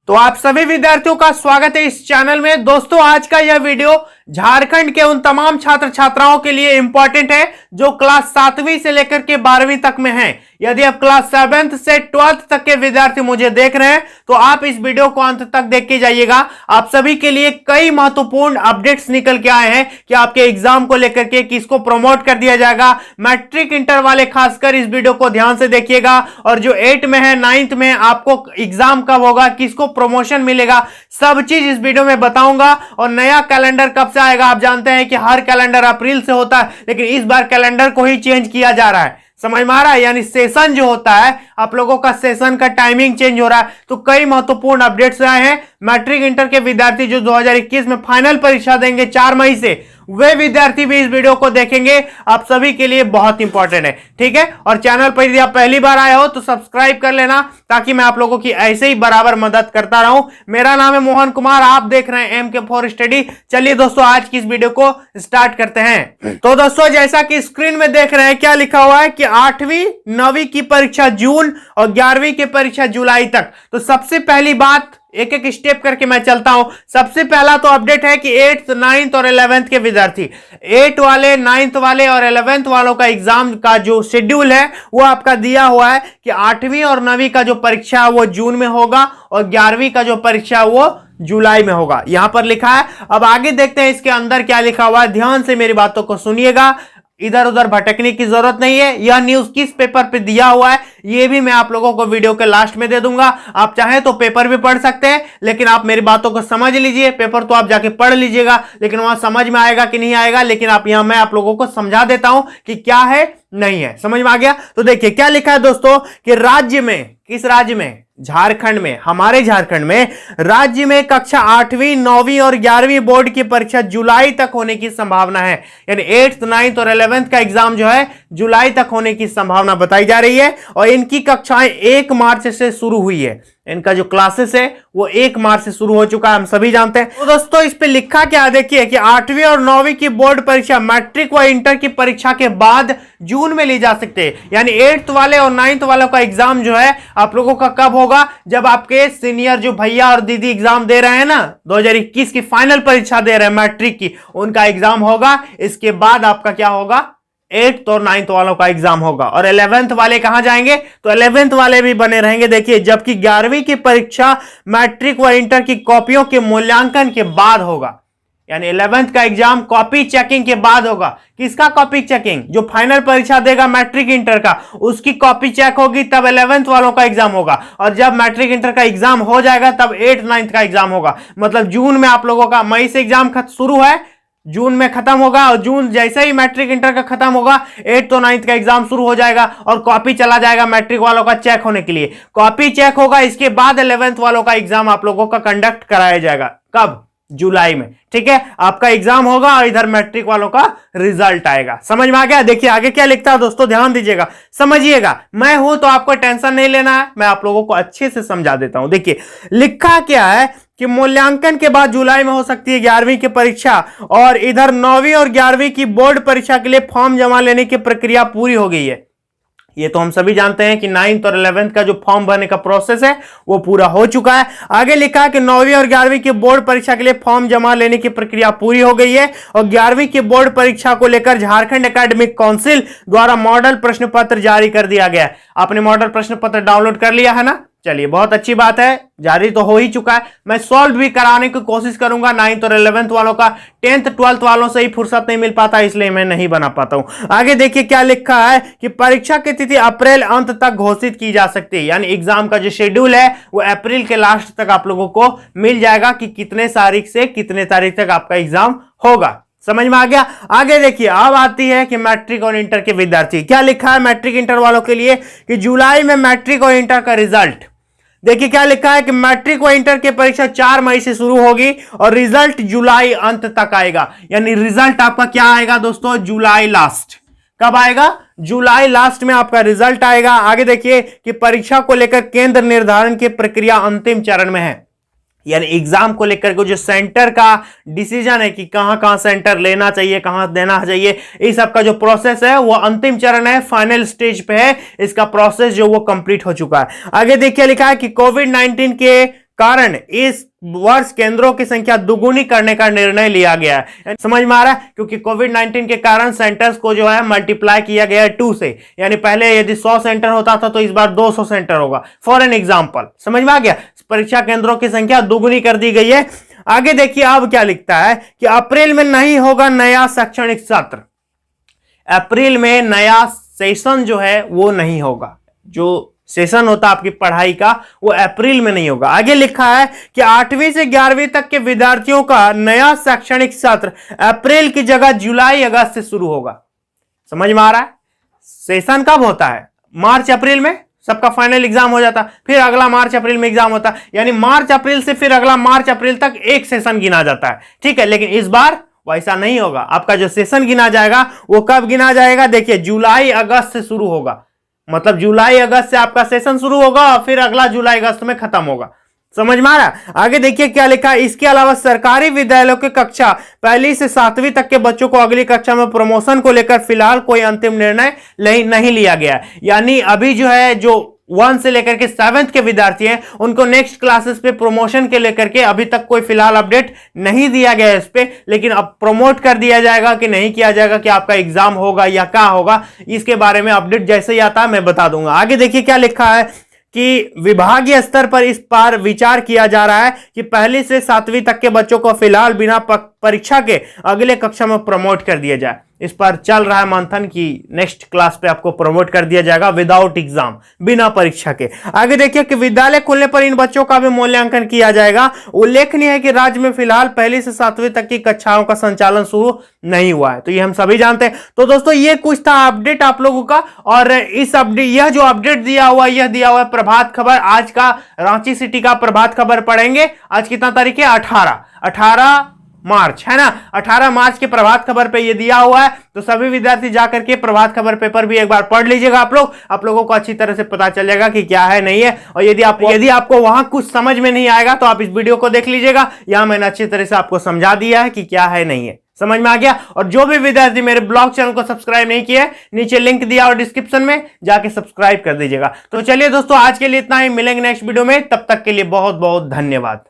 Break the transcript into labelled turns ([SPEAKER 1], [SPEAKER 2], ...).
[SPEAKER 1] तो आप सभी विद्यार्थियों का स्वागत है इस चैनल में। दोस्तों, आज का यह वीडियो झारखंड के उन तमाम छात्र छात्राओं के लिए इंपॉर्टेंट है जो क्लास 7वीं से लेकर के 12वीं तक में हैं। यदि आप क्लास 7th से 12th तक के विद्यार्थी मुझे देख रहे हैं तो आप इस वीडियो को अंत तक देख के जाइएगा। आप सभी के लिए कई महत्वपूर्ण अपडेट्स निकल के आए हैं कि आपके एग्जाम को लेकर के किसको प्रमोट कर दिया जाएगा। मैट्रिक इंटर वाले खासकर इस वीडियो को ध्यान से देखिएगा, और जो 8 में है 9th में आपको एग्जाम कब होगा, किसको प्रमोशन मिलेगा, सब चीज इस वीडियो में बताऊंगा। और नया कैलेंडर कब से आएगा, आप जानते हैं कि हर कैलेंडर अप्रैल से होता है, लेकिन इस बार कैलेंडर को ही चेंज किया जा रहा है। समझ में आ रहा है, यानी सेशन जो होता है आप लोगों का सेशन का टाइमिंग चेंज हो रहा है। तो कई महत्वपूर्ण अपडेट्स आए हैं। मैट्रिक इंटर के विद्यार्थी जो 2021 में फाइनल परीक्षा देंगे 4 मई से, वे विद्यार्थी भी इस वीडियो को देखेंगे। आप सभी के लिए बहुत इंपॉर्टेंट है, ठीक है। और चैनल पर यदि आप पहली बार आए हो तो सब्सक्राइब कर लेना, ताकि मैं आप लोगों की ऐसे ही बराबर मदद करता रहूं। मेरा नाम है मोहन कुमार, आप देख रहे हैं MK4 स्टडी। चलिए दोस्तों, आज की इस वीडियो को स्टार्ट करते हैं। तो दोस्तों, जैसा कि स्क्रीन में देख रहे हैं, क्या लिखा हुआ है कि 8वीं 9वीं की परीक्षा जून और 11वीं की परीक्षा जुलाई तक। तो सबसे पहली बात, एक एक स्टेप करके मैं चलता हूं। सबसे पहला तो अपडेट है कि 8th 9th और 11th के विद्यार्थी, 8 वाले 9th वाले और 11th वालों का एग्जाम का जो शेड्यूल है वो आपका दिया हुआ है कि 8वीं और 9वीं का जो परीक्षा है वो जून में होगा और 11वीं का जो परीक्षा है वो जुलाई में होगा, यहां पर लिखा है। अब आगे देखते हैं इसके अंदर क्या लिखा हुआ है। ध्यान से मेरी बातों को सुनिएगा, इधर उधर भटकने की जरूरत नहीं है। यह न्यूज किस पेपर पे दिया हुआ है यह भी मैं आप लोगों को वीडियो के लास्ट में दे दूंगा। आप चाहें तो पेपर भी पढ़ सकते हैं, लेकिन आप मेरी बातों को समझ लीजिए। पेपर तो आप जाके पढ़ लीजिएगा, लेकिन वहां समझ में आएगा कि नहीं आएगा, लेकिन आप यहां मैं आप लोगों को समझा देता हूं कि क्या है नहीं है। समझ में आ गया? तो देखिए क्या लिखा है दोस्तों कि राज्य में, किस राज्य में, झारखंड में, हमारे झारखंड में राज्य में कक्षा 8वीं 9वीं और 11वीं बोर्ड की परीक्षा जुलाई तक होने की संभावना है। यानी 8th 9th और 11th का एग्जाम जो है जुलाई तक होने की संभावना बताई जा रही है। और इनकी कक्षाएं 1 मार्च से शुरू हुई है। इनका जो क्लासेस है वो 1 मार्च से शुरू हो चुका है, हम सभी जानते हैं। तो दोस्तों, इस पे लिखा क्या देखिए कि 8वीं और 9वीं की बोर्ड परीक्षा मैट्रिक व इंटर की परीक्षा के बाद जून में ली जा सकती है। यानी 8th वाले और 9th वालों का एग्जाम जो है आप लोगों का कब होगा, जब आपके सीनियर जो भैया और दीदी एग्जाम दे रहे हैं ना, 2021 की फाइनल परीक्षा दे रहे हैं मैट्रिक की, उनका एग्जाम होगा। इसके बाद आपका क्या होगा, 8th और 9th वालों का एग्जाम होगा। और 11th वाले कहां जाएंगे, तो 11th वाले भी बने रहेंगे। देखिए, जबकि 11वीं की परीक्षा मैट्रिक व इंटर की कॉपियों के मूल्यांकन के बाद होगा। यानी 11th का एग्जाम कॉपी चेकिंग के बाद होगा। किसका कॉपी चेकिंग? जो फाइनल परीक्षा देगा मैट्रिक इंटर का, उसकी कॉपी चेक होगी, तब 11th वालों का एग्जाम होगा। और जब मैट्रिक इंटर का एग्जाम हो जाएगा तब 8th 9th का एग्जाम होगा। मतलब जून में आप लोगों का, मई से एग्जाम शुरू है, जून में खत्म होगा, और जून जैसे ही मैट्रिक इंटर का खत्म होगा 8th और 9th का एग्जाम शुरू हो जाएगा और कॉपी चला जाएगा मैट्रिक वालों का चेक होने के लिए। कॉपी चेक होगा, इसके बाद 11th वालों का एग्जाम आप लोगों का कंडक्ट कराया जाएगा। कब? जुलाई में, ठीक है। आपका एग्जाम होगा और इधर मैट्रिक वालों का रिजल्ट आएगा। समझ में आ गया? देखिए आगे क्या लिखता है दोस्तों, ध्यान दीजिएगा, समझिएगा। मैं हूं तो आपको टेंशन नहीं लेना है, मैं आप लोगों को अच्छे से समझा देता हूं। देखिए लिखा क्या है कि मूल्यांकन के बाद जुलाई में हो सकती है 11वीं की परीक्षा, और इधर 9वीं और 11वीं की बोर्ड परीक्षा के लिए फॉर्म जमा लेने की प्रक्रिया पूरी हो गई है। ये तो हम सभी जानते हैं कि 9th और 11th का जो फॉर्म भरने का प्रोसेस है वो पूरा हो चुका है। आगे लिखा है कि 9वीं और 11वीं की बोर्ड परीक्षा के लिए फॉर्म जमा लेने की प्रक्रिया पूरी हो गई है, और 11वीं की बोर्ड परीक्षा को लेकर झारखंड एकेडमिक काउंसिल द्वारा मॉडल प्रश्न पत्र जारी कर दिया गया है। आपने मॉडल प्रश्न पत्र डाउनलोड कर लिया है ना? चलिए, बहुत अच्छी बात है, जारी तो हो ही चुका है। मैं सॉल्व भी कराने की कोशिश करूंगा। 9th और 11th वालों का, 10th 12th वालों से ही फुर्सत नहीं मिल पाता, इसलिए मैं नहीं बना पाता हूं। आगे देखिए क्या लिखा है कि परीक्षा की तिथि अप्रैल अंत तक घोषित की जा सकती है। यानी एग्जाम का जो शेड्यूल है वो अप्रैल के लास्ट तक आप लोगों को मिल जाएगा कि कितने तारीख से कितने तारीख तक आपका एग्जाम होगा। समझ में आ गया? आगे देखिए, अब आती है कि मैट्रिक और इंटर के विद्यार्थी, क्या लिखा है मैट्रिक इंटर वालों के लिए कि जुलाई में मैट्रिक और इंटर का रिजल्ट। देखिए क्या लिखा है कि मैट्रिक व इंटर की परीक्षा 4 मई से शुरू होगी और रिजल्ट जुलाई अंत तक आएगा। यानी रिजल्ट आपका क्या आएगा दोस्तों, जुलाई लास्ट। कब आएगा? जुलाई लास्ट में आपका रिजल्ट आएगा। आगे देखिए कि परीक्षा को लेकर केंद्र निर्धारण की प्रक्रिया अंतिम चरण में है। यानी एग्जाम को लेकर के जो सेंटर का डिसीजन है कि कहां सेंटर लेना चाहिए, कहां देना चाहिए, इस सब का जो प्रोसेस है वो अंतिम चरण है, फाइनल स्टेज पे है। इसका प्रोसेस जो वो कंप्लीट हो चुका है। आगे देखिए लिखा है कि कोविड-19 के कारण इस वर्ष केंद्रों की संख्या दुगुनी करने का निर्णय लिया गया है। समझ में आ रहा है? क्योंकि कोविड-19 के कारण सेंटर्स को जो है मल्टीप्लाई किया गया है 2 से, यानी पहले यदि 100 सेंटर होता था तो इस बार 200 सेंटर होगा। फॉर एन एग्जांपल, समझ में आ गया? परीक्षा केंद्रों की संख्या दुगुनी कर दी गई है। आगे देखिए अब क्या लिखता है कि अप्रैल में नहीं होगा नया शैक्षणिक सत्र। अप्रैल में नया सेशन जो है वो नहीं होगा। जो सेशन होता आपकी पढ़ाई का वो अप्रैल में नहीं होगा। आगे लिखा है कि 8वीं से 11वीं तक के विद्यार्थियों का नया शैक्षणिक सत्र अप्रैल की जगह जुलाई अगस्त से शुरू होगा। समझ में आ रहा है? सेशन कब होता है? मार्च अप्रैल में सबका फाइनल एग्जाम हो जाता, फिर अगला मार्च अप्रैल में एग्जाम होता, यानी मार्च अप्रैल से फिर अगला मार्च अप्रैल तक एक सेशन गिना जाता है। ठीक है, लेकिन इस बार वैसा नहीं होगा। आपका जो सेशन गिना जाएगा वो कब गिना जाएगा? देखिए, जुलाई अगस्त से शुरू होगा। मतलब जुलाई अगस्त से आपका सेशन शुरू होगा और फिर अगला जुलाई अगस्त में खत्म होगा। समझ में आ रहा? आगे देखिए क्या लिखा है। इसके अलावा सरकारी विद्यालयों के कक्षा 1 से 7वीं तक के बच्चों को अगली कक्षा में प्रमोशन को लेकर फिलहाल कोई अंतिम निर्णय नहीं लिया गया। यानी अभी जो है जो 1 से लेकर के 7th के विद्यार्थी हैं उनको नेक्स्ट क्लासेस पे प्रमोशन के लेकर के अभी तक कोई फिलहाल अपडेट नहीं दिया गया है इस पे, लेकिन अब प्रमोट कर दिया जाएगा कि नहीं किया जाएगा, कि आपका एग्जाम होगा या क्या होगा, इसके बारे में अपडेट जैसे ही आता है मैं बता दूंगा। आगे देखिए क्या लिखा है कि विभागीय स्तर पर इस पर विचार किया जा रहा है कि 1 से 7वीं तक के बच्चों को फिलहाल बिना परीक्षा के अगले कक्षा में प्रमोट कर दिया जाए। इस पर चल रहा है मंथन की नेक्स्ट क्लास पे आपको प्रमोट कर दिया जाएगा विदाउट एग्जाम, बिना परीक्षा के। आगे देखिए कि विद्यालय खुलने पर इन बच्चों का भी मूल्यांकन किया जाएगा। उल्लेखनीय है कि राज्य में फिलहाल 1 से 7वीं तक की कक्षाओं का संचालन शुरू नहीं हुआ है, तो ये हम सभी जानते हैं। तो दोस्तों ये कुछ था अपडेट आप लोगों का, और इस अपडेट यह जो अपडेट दिया हुआ है प्रभात खबर। आज का रांची सिटी का प्रभात खबर पढ़ेंगे। आज कितना तारीख है? 18 मार्च है ना। 18 मार्च के प्रभात खबर पे ये दिया हुआ है, तो सभी विद्यार्थी जाकर के प्रभात खबर पेपर भी एक बार पढ़ लीजिएगा। आप लोगों को अच्छी तरह से पता चल जाएगा कि क्या है नहीं है। और यदि आपको वहां कुछ समझ में नहीं आएगा तो आप इस वीडियो को देख लीजिएगा। यहां मैंने अच्छी तरह से आपको समझा दिया है कि क्या है नहीं है। समझ में आ गया? और जो भी विद्यार्थी मेरे ब्लॉग चैनल को सब्सक्राइब नहीं किया है, नीचे लिंक दिया और डिस्क्रिप्शन में जाके सब्सक्राइब कर दीजिएगा। तो चलिए दोस्तों, आज के लिए इतना ही। मिलेंगे नेक्स्ट वीडियो में, तब तक के लिए बहुत बहुत धन्यवाद।